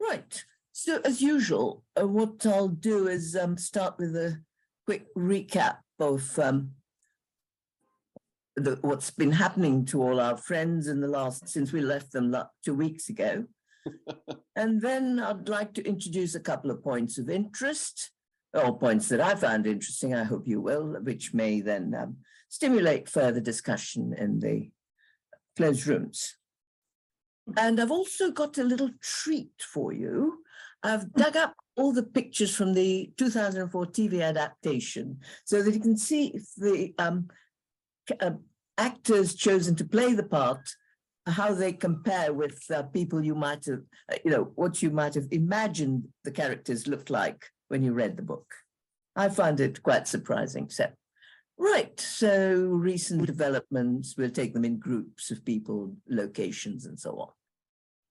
Right. So as usual, what I'll do is start with a quick recap of what's been happening to all our friends in the since we left them 2 weeks ago. And then I'd like to introduce a couple of points of interest, or points that I found interesting, I hope you will, which may then stimulate further discussion in the closed rooms. And I've also got a little treat for you. I've dug up all the pictures from the 2004 TV adaptation so that you can see if the actors chosen to play the part, how they compare with people you might have, what you might have imagined the characters looked like when you read the book. I find it quite surprising. So recent developments, we'll take them in groups of people, locations, and so on.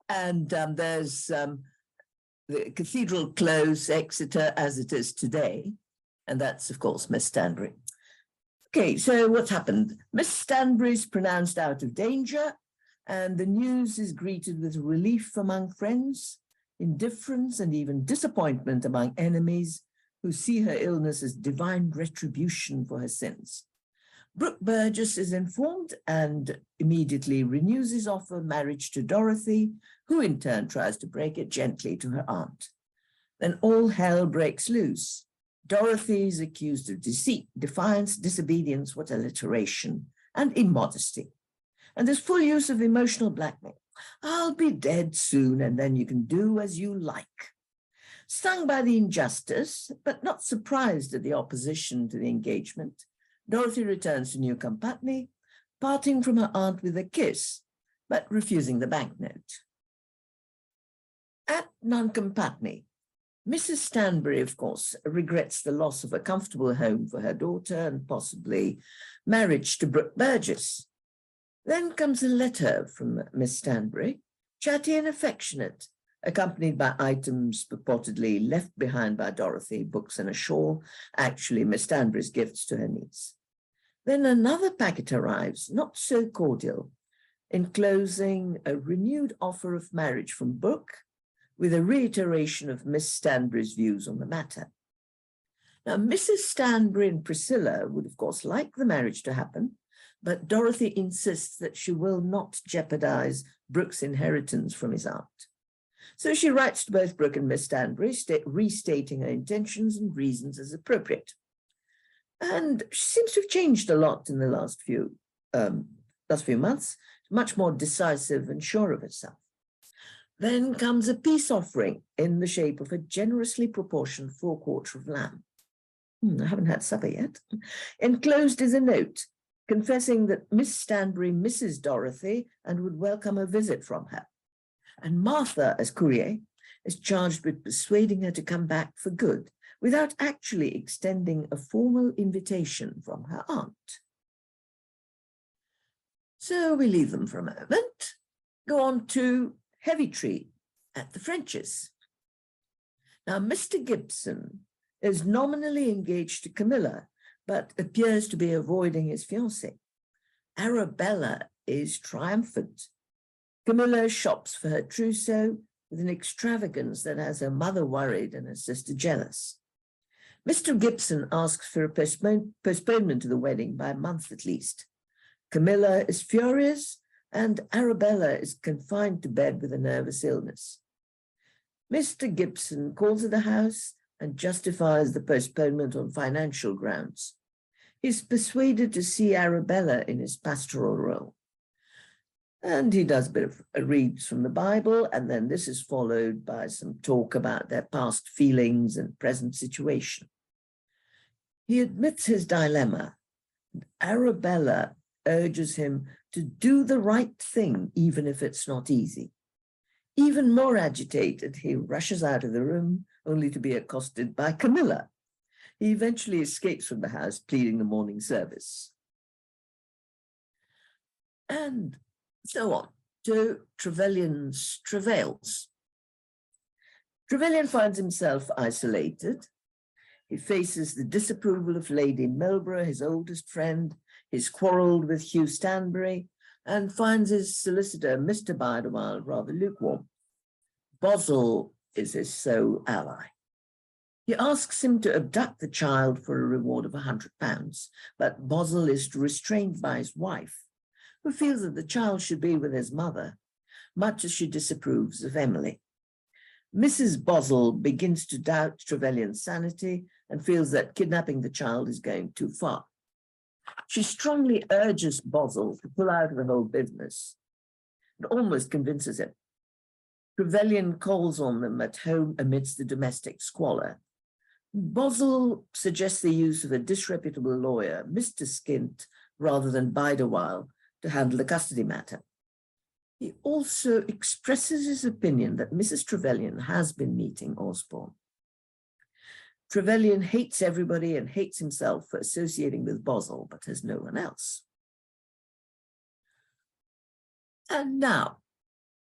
And there's the Cathedral Close, Exeter, as it is today. And that's, of course, Miss Stanbury. Okay, so what's happened? Miss Stanbury's pronounced out of danger, and the news is greeted with relief among friends, indifference, and even disappointment among enemies who see her illness as divine retribution for her sins. Brooke Burgess is informed and immediately renews his offer of marriage to Dorothy, who in turn tries to break it gently to her aunt. Then all hell breaks loose. Dorothy is accused of deceit, defiance, disobedience, what alliteration, and immodesty. And there's full use of emotional blackmail. I'll be dead soon, and then you can do as you like. Stung by the injustice, but not surprised at the opposition to the engagement, Dorothy returns to Newcombe Putney, parting from her aunt with a kiss, but refusing the banknote. At Newcombe Putney, Mrs. Stanbury, of course, regrets the loss of a comfortable home for her daughter and possibly marriage to Brooke Burgess. Then comes a letter from Miss Stanbury, chatty and affectionate, accompanied by items purportedly left behind by Dorothy, books and a shawl, actually Miss Stanbury's gifts to her niece. Then another packet arrives, not so cordial, enclosing a renewed offer of marriage from Brooke, with a reiteration of Miss Stanbury's views on the matter. Now, Mrs. Stanbury and Priscilla would, of course, like the marriage to happen, but Dorothy insists that she will not jeopardize Brooke's inheritance from his aunt. So she writes to both Brooke and Miss Stanbury, restating her intentions and reasons as appropriate. And she seems to have changed a lot in the last few months, much more decisive and sure of herself. Then comes a peace offering in the shape of a generously proportioned 4/4 of lamb. I haven't had supper yet. Enclosed is a note confessing that Miss Stanbury misses Dorothy and would welcome a visit from her. And Martha, as courier, is charged with persuading her to come back for good without actually extending a formal invitation from her aunt. So we leave them for a moment, go on to Heavytree at the Frenches. Now, Mr. Gibson is nominally engaged to Camilla, but appears to be avoiding his fiancée. Arabella is triumphant. Camilla shops for her trousseau with an extravagance that has her mother worried and her sister jealous. Mr. Gibson asks for a postponement of the wedding by a month at least. Camilla is furious, and Arabella is confined to bed with a nervous illness. Mr. Gibson calls at the house and justifies the postponement on financial grounds. He's persuaded to see Arabella in his pastoral role. And he does a bit of reads from the Bible, and then this is followed by some talk about their past feelings and present situation. He admits his dilemma. Arabella urges him to do the right thing, even if it's not easy. Even more agitated, he rushes out of the room, only to be accosted by Camilla. He eventually escapes from the house, pleading the morning service. And so on to Trevelyan's travails. Trevelyan finds himself isolated. He faces the disapproval of Lady Milborough, his oldest friend. He's quarrelled with Hugh Stanbury and finds his solicitor, Mr. Bideawhile, rather lukewarm. Boswell is his sole ally. He asks him to abduct the child for a reward of £100, but Boswell is restrained by his wife, who feels that the child should be with his mother, much as she disapproves of Emily. Mrs. Boswell begins to doubt Trevelyan's sanity and feels that kidnapping the child is going too far. She strongly urges Boswell to pull out of the whole business and almost convinces him. Trevelyan calls on them at home amidst the domestic squalor. Boswell suggests the use of a disreputable lawyer, Mr. Skint, rather than Biderwile, to handle the custody matter. He also expresses his opinion that Mrs. Trevelyan has been meeting Osborne. Trevelyan hates everybody and hates himself for associating with Boswell, but has no one else. And now,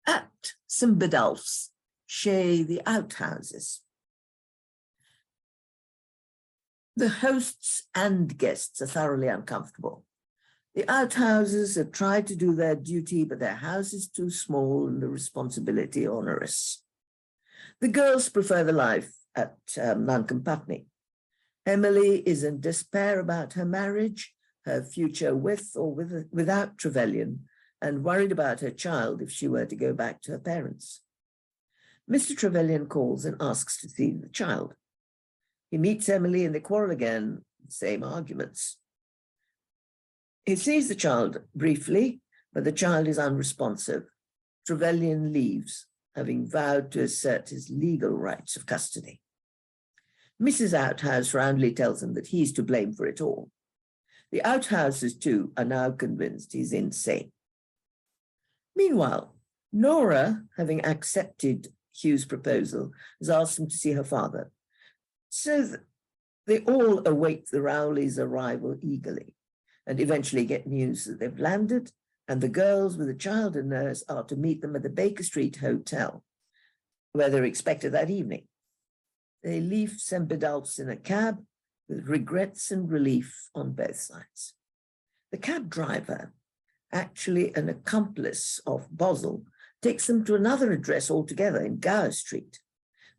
at St. Bidulph's, chez the outhouses. The hosts and guests are thoroughly uncomfortable. The outhouses have tried to do their duty, but their house is too small and the responsibility onerous. The girls prefer the life at Nuneham Putney. Emily is in despair about her marriage, her future with or without Trevelyan, and worried about her child if she were to go back to her parents. Mr. Trevelyan calls and asks to see the child. He meets Emily and they quarrel again, same arguments. He sees the child briefly, but the child is unresponsive. Trevelyan leaves, having vowed to assert his legal rights of custody. Mrs. Outhouse roundly tells him that he's to blame for it all. The Outhouses, too, are now convinced he's insane. Meanwhile, Nora, having accepted Hugh's proposal, has asked him to see her father. So they all await the Rowleys' arrival eagerly and eventually get news that they've landed, and the girls with the child and nurse are to meet them at the Baker Street Hotel, where they're expected that evening. They leave St. Bidulph's in a cab with regrets and relief on both sides. The cab driver, actually an accomplice of Boswell, takes them to another address altogether in Gower Street.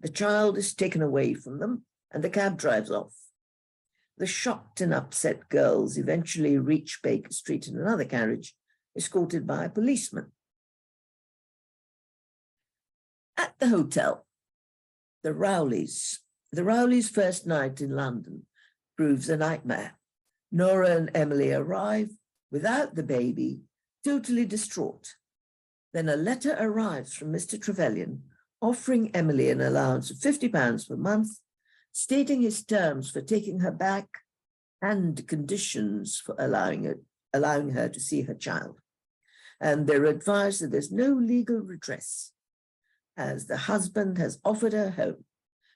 The child is taken away from them and the cab drives off. The shocked and upset girls eventually reach Baker Street in another carriage, escorted by a policeman. At the hotel, the Rowleys' first night in London proves a nightmare. Nora and Emily arrive without the baby, totally distraught. Then a letter arrives from Mr. Trevelyan offering Emily an allowance of £50 per month, stating his terms for taking her back and conditions for allowing her to see her child. And they're advised that there's no legal redress, as the husband has offered her home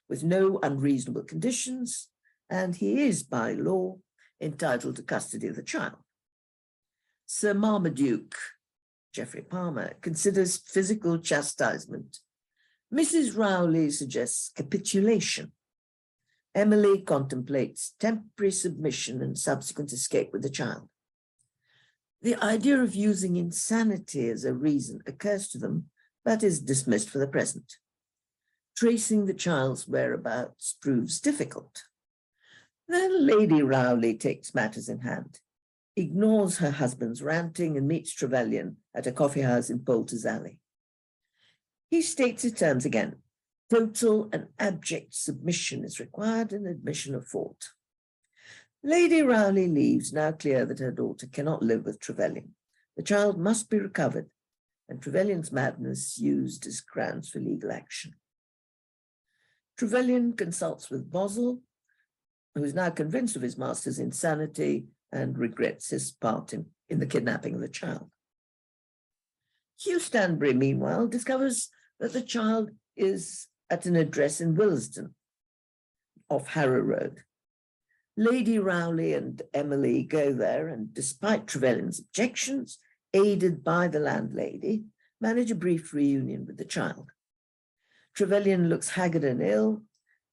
with no unreasonable conditions, and he is, by law, entitled to custody of the child. Sir Marmaduke, Geoffrey Palmer, considers physical chastisement. Mrs. Rowley suggests capitulation. Emily contemplates temporary submission and subsequent escape with the child. The idea of using insanity as a reason occurs to them, but is dismissed for the present. Tracing the child's whereabouts proves difficult. Then Lady Rowley takes matters in hand, ignores her husband's ranting and meets Trevelyan at a coffee house in Poulter's Alley. He states his terms again. Total and abject submission is required and admission of fault. Lady Rowley leaves, now clear that her daughter cannot live with Trevelyan. The child must be recovered, and Trevelyan's madness used as grounds for legal action. Trevelyan consults with Boswell, who is now convinced of his master's insanity and regrets his part in the kidnapping of the child. Hugh Stanbury, meanwhile, discovers that the child is at an address in Willesden, off Harrow Road. Lady Rowley and Emily go there, and despite Trevelyan's objections, aided by the landlady, manage a brief reunion with the child. Trevelyan looks haggard and ill.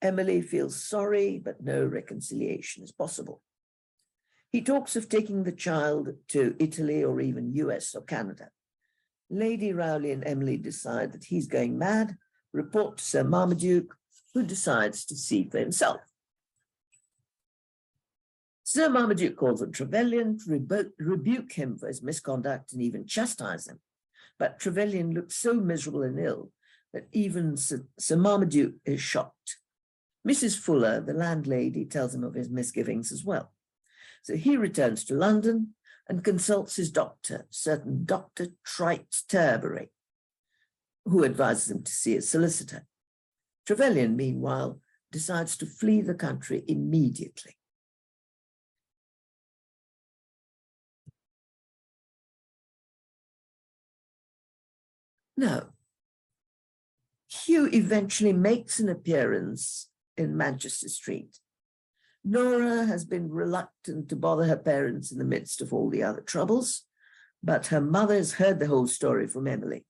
Emily feels sorry, but no reconciliation is possible. He talks of taking the child to Italy or even US or Canada. Lady Rowley and Emily decide that he's going mad, report to Sir Marmaduke, who decides to see for himself. Sir Marmaduke calls on Trevelyan to rebuke him for his misconduct and even chastise him. But Trevelyan looks so miserable and ill that even Sir Marmaduke is shocked. Mrs. Fuller, the landlady, tells him of his misgivings as well. So he returns to London and consults his doctor, certain Dr. Trite Turberry, who advises him to see a solicitor. Trevelyan, meanwhile, decides to flee the country immediately. Now, Hugh eventually makes an appearance in Manchester Street. Nora has been reluctant to bother her parents in the midst of all the other troubles, but her mother has heard the whole story from Emily.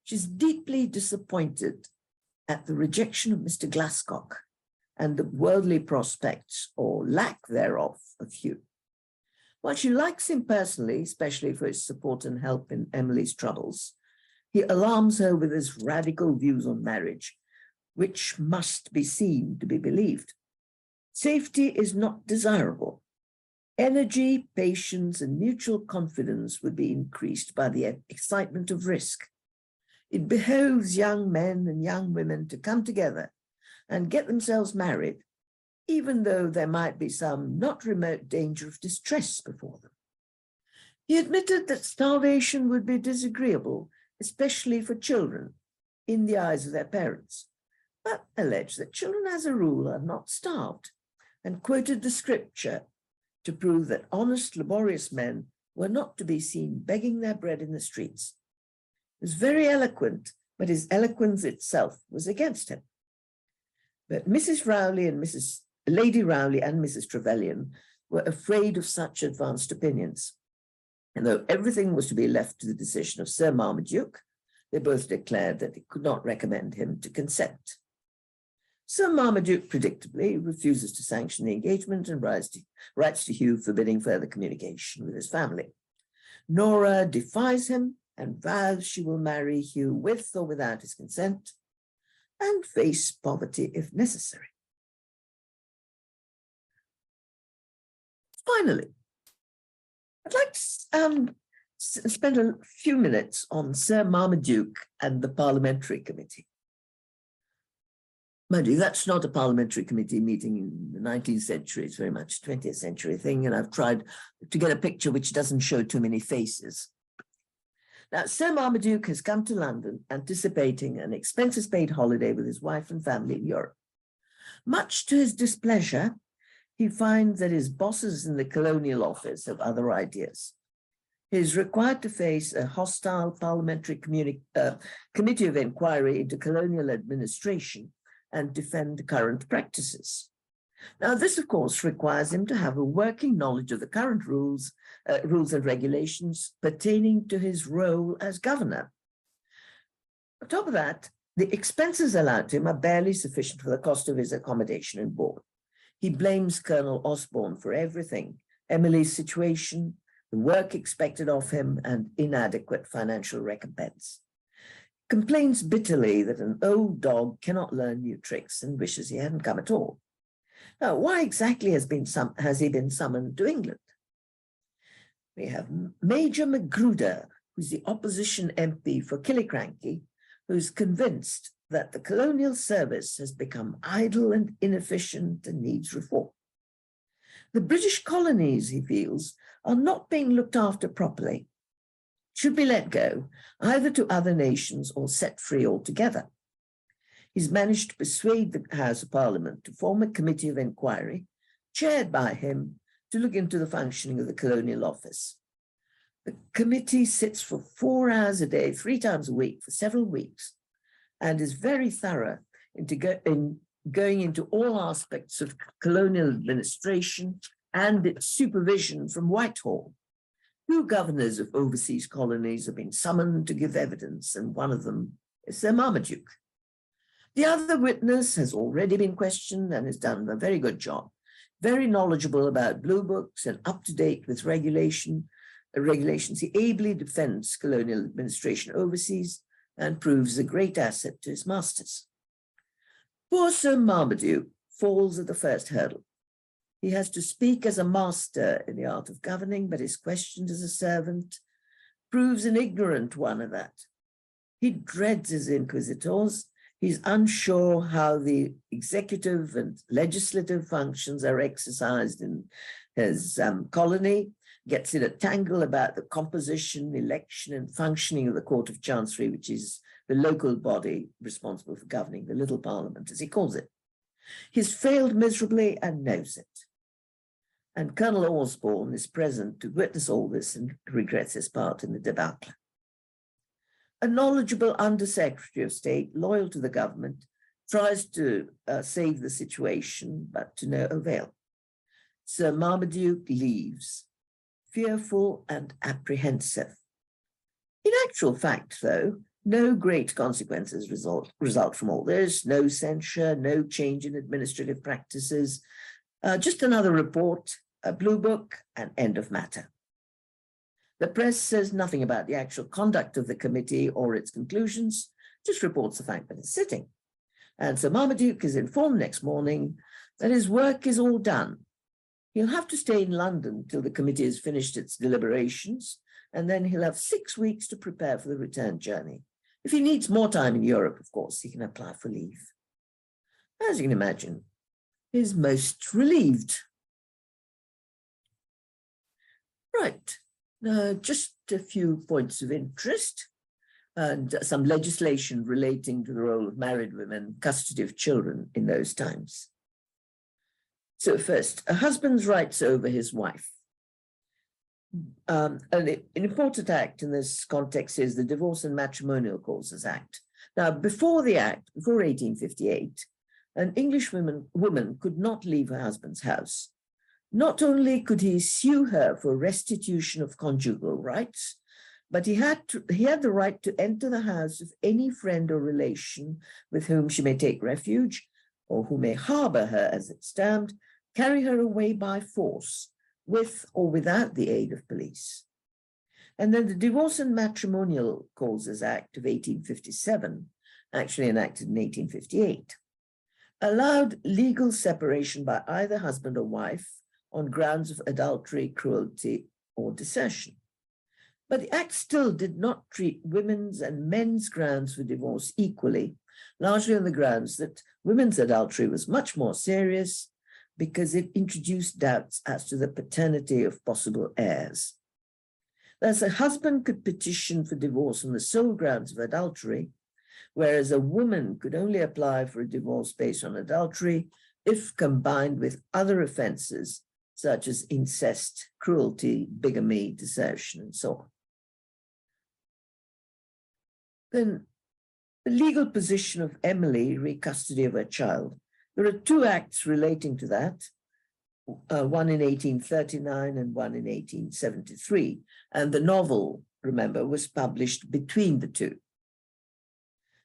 She's deeply disappointed at the rejection of Mr. Glascock and the worldly prospects, or lack thereof, of Hugh. While she likes him personally, especially for his support and help in Emily's troubles, he alarms her with his radical views on marriage, which must be seen to be believed. Safety is not desirable. Energy, patience, and mutual confidence would be increased by the excitement of risk. It behoves young men and young women to come together and get themselves married, even though there might be some not remote danger of distress before them. He admitted that starvation would be disagreeable, especially for children, in the eyes of their parents, but alleged that children as a rule are not starved, and quoted the scripture to prove that honest, laborious men were not to be seen begging their bread in the streets. He was very eloquent, but his eloquence itself was against him. But Mrs. Rowley and Lady Rowley and Mrs. Trevelyan were afraid of such advanced opinions. And though everything was to be left to the decision of Sir Marmaduke, they both declared that they could not recommend him to consent. Sir Marmaduke predictably refuses to sanction the engagement and writes to Hugh forbidding further communication with his family. Nora defies him and vows she will marry Hugh with or without his consent and face poverty if necessary. Finally, I'd like to spend a few minutes on Sir Marmaduke and the Parliamentary Committee. Mind you, that's not a parliamentary committee meeting in the 19th century. It's very much a 20th century thing, and I've tried to get a picture which doesn't show too many faces. Now, Sir Marmaduke has come to London anticipating an expenses-paid holiday with his wife and family in Europe. Much to his displeasure, he finds that his bosses in the Colonial Office have other ideas. He is required to face a hostile parliamentary committee of inquiry into colonial administration and defend current practices. Now, this, of course, requires him to have a working knowledge of the current rules and regulations pertaining to his role as governor. On top of that, the expenses allowed to him are barely sufficient for the cost of his accommodation and board. He blames Colonel Osborne for everything: Emily's situation, the work expected of him, and inadequate financial recompense. Complains bitterly that an old dog cannot learn new tricks and wishes he hadn't come at all. Now, why exactly has he been summoned to England? We have Major Magruder, who's the opposition MP for Killiecrankie, who's convinced that the colonial service has become idle and inefficient and needs reform. The British colonies, he feels, are not being looked after properly, should be let go either to other nations or set free altogether. He's managed to persuade the House of Parliament to form a committee of inquiry, chaired by him, to look into the functioning of the Colonial Office. The committee sits for 4 hours a day, 3 times a week, for several weeks, and is very thorough in going into all aspects of colonial administration and its supervision from Whitehall. 2 governors of overseas colonies have been summoned to give evidence, and one of them is Sir Marmaduke. The other witness has already been questioned and has done a very good job, very knowledgeable about blue books and up to date with regulations. He ably defends colonial administration overseas and proves a great asset to his masters. Poor Sir Marmaduke falls at the first hurdle. He has to speak as a master in the art of governing, but is questioned as a servant, proves an ignorant one of that. He dreads his inquisitors. He's unsure how the executive and legislative functions are exercised in his colony, gets in a tangle about the composition, election, and functioning of the Court of Chancery, which is the local body responsible for governing the little parliament, as he calls it. He's failed miserably and knows it. And Colonel Osborne is present to witness all this and regrets his part in the debacle. A knowledgeable Under-Secretary of State, loyal to the government, tries to save the situation, but to no avail. Sir Marmaduke leaves, fearful and apprehensive. In actual fact, though, no great consequences result from all this, no censure, no change in administrative practices, just another report, a blue book, and end of matter. The press says nothing about the actual conduct of the committee or its conclusions, just reports the fact that it's sitting. And Sir Marmaduke is informed next morning that his work is all done. He'll have to stay in London till the committee has finished its deliberations, and then he'll have 6 weeks to prepare for the return journey. If he needs more time in Europe, of course, he can apply for leave. As you can imagine, he's most relieved. Right. Just a few points of interest and some legislation relating to the role of married women, custody of children in those times. So first, a husband's rights over his wife. An important act in this context is the Divorce and Matrimonial Causes Act. Now, before the act, before 1858, an English woman could not leave her husband's house. Not only could he sue her for restitution of conjugal rights, but he had the right to enter the house of any friend or relation with whom she may take refuge, or who may harbor her, as it's termed, carry her away by force, with or without the aid of police. And then the Divorce and Matrimonial Causes Act of 1857, actually enacted in 1858, allowed legal separation by either husband or wife on grounds of adultery, cruelty, or desertion. But the Act still did not treat women's and men's grounds for divorce equally, largely on the grounds that women's adultery was much more serious because it introduced doubts as to the paternity of possible heirs. Thus, a husband could petition for divorce on the sole grounds of adultery, whereas a woman could only apply for a divorce based on adultery if combined with other offenses such as incest, cruelty, bigamy, desertion, and so on. Then the legal position of Emily re custody of her child. There are two acts relating to that, one in 1839 and one in 1873. And the novel, remember, was published between the two.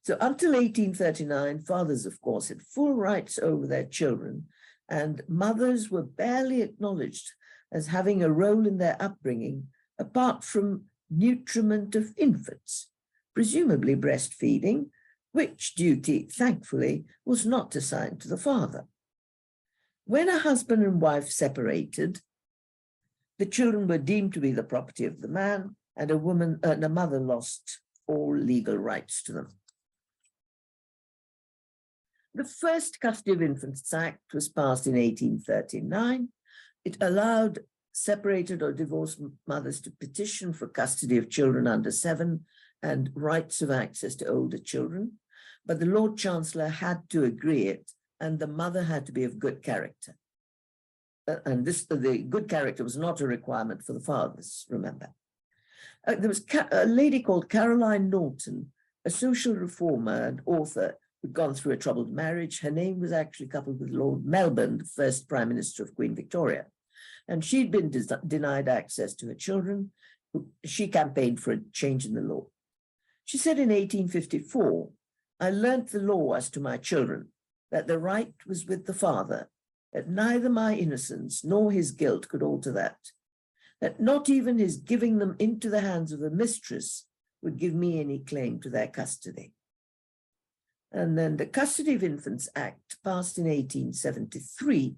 So until 1839, fathers, of course, had full rights over their children, and mothers were barely acknowledged as having a role in their upbringing, apart from nutriment of infants, presumably breastfeeding, which duty, thankfully, was not assigned to the father. When a husband and wife separated, the children were deemed to be the property of the man, and a mother lost all legal rights to them. The first Custody of Infants Act was passed in 1839. It allowed separated or divorced mothers to petition for custody of children under 7 and rights of access to older children, but the Lord Chancellor had to agree it, and the mother had to be of good character. And the good character was not a requirement for the fathers, remember. There was a lady called Caroline Norton, a social reformer and author who'd gone through a troubled marriage. Her name was actually coupled with Lord Melbourne, the first Prime Minister of Queen Victoria. And she'd been denied access to her children. She campaigned for a change in the law. She said in 1854, "I learnt the law as to my children, that the right was with the father, that neither my innocence nor his guilt could alter that not even his giving them into the hands of a mistress would give me any claim to their custody. And then the Custody of Infants Act, passed in 1873,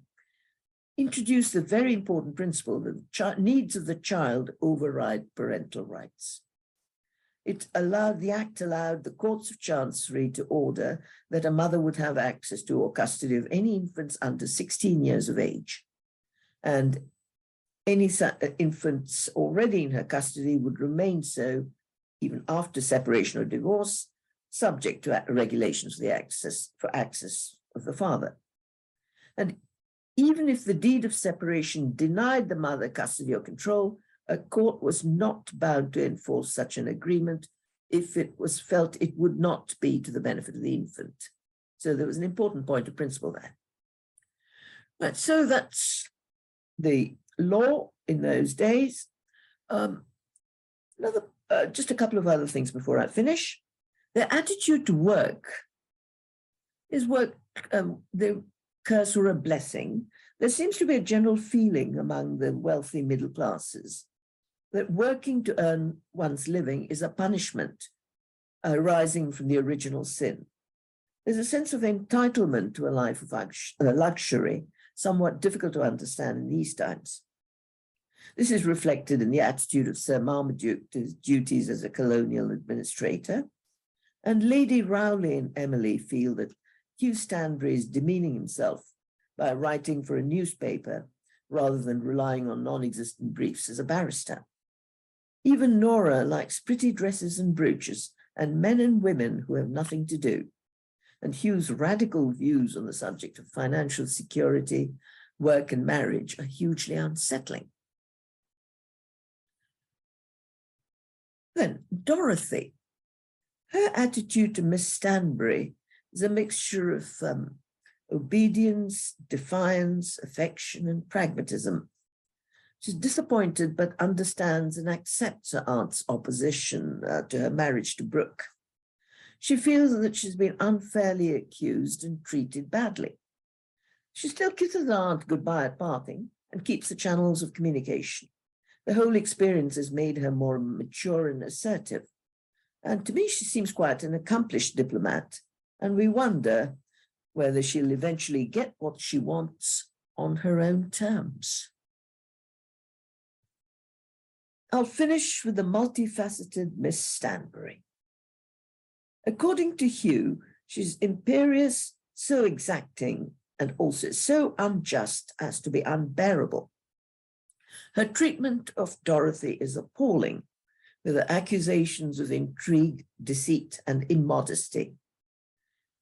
introduced the very important principle that the needs of the child override parental rights. The act allowed the courts of chancery to order that a mother would have access to or custody of any infants under 16 years of age. And any infants already in her custody would remain so even after separation or divorce, subject to regulations for access of the father. And even if the deed of separation denied the mother custody or control, a court was not bound to enforce such an agreement if it was felt it would not be to the benefit of the infant. So there was an important point of principle there. Right, so that's the law in those days. Just a couple of other things before I finish. Their attitude to work is the curse or a blessing. There seems to be a general feeling among the wealthy middle classes that working to earn one's living is a punishment arising from the original sin. There's a sense of entitlement to a life of luxury, somewhat difficult to understand in these times. This is reflected in the attitude of Sir Marmaduke to his duties as a colonial administrator. And Lady Rowley and Emily feel that Hugh Stanbury is demeaning himself by writing for a newspaper rather than relying on non-existent briefs as a barrister. Even Nora likes pretty dresses and brooches and men and women who have nothing to do. And Hugh's radical views on the subject of financial security, work and marriage are hugely unsettling. Then Dorothy. Her attitude to Miss Stanbury is a mixture of obedience, defiance, affection, and pragmatism. She's disappointed, but understands and accepts her aunt's opposition to her marriage to Brooke. She feels that she's been unfairly accused and treated badly. She still kisses her aunt goodbye at parting and keeps the channels of communication. The whole experience has made her more mature and assertive. And to me, she seems quite an accomplished diplomat, and we wonder whether she'll eventually get what she wants on her own terms. I'll finish with the multifaceted Miss Stanbury. According to Hugh, she's imperious, so exacting, and also so unjust as to be unbearable. Her treatment of Dorothy is appalling, with her accusations of intrigue, deceit, and immodesty.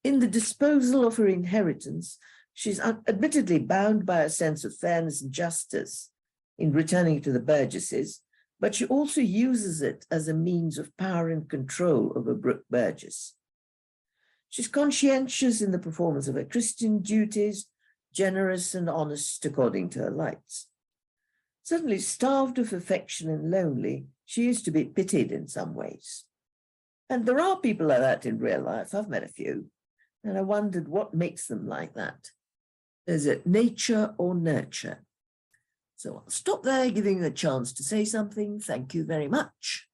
In the disposal of her inheritance, she's admittedly bound by a sense of fairness and justice in returning it to the Burgesses, but she also uses it as a means of power and control over Brooke Burgess. She's conscientious in the performance of her Christian duties, generous and honest according to her lights. Certainly starved of affection and lonely, she is to be pitied in some ways. And there are people like that in real life. I've met a few, and I wondered what makes them like that. Is it nature or nurture? So I'll stop there, giving you a chance to say something. Thank you very much.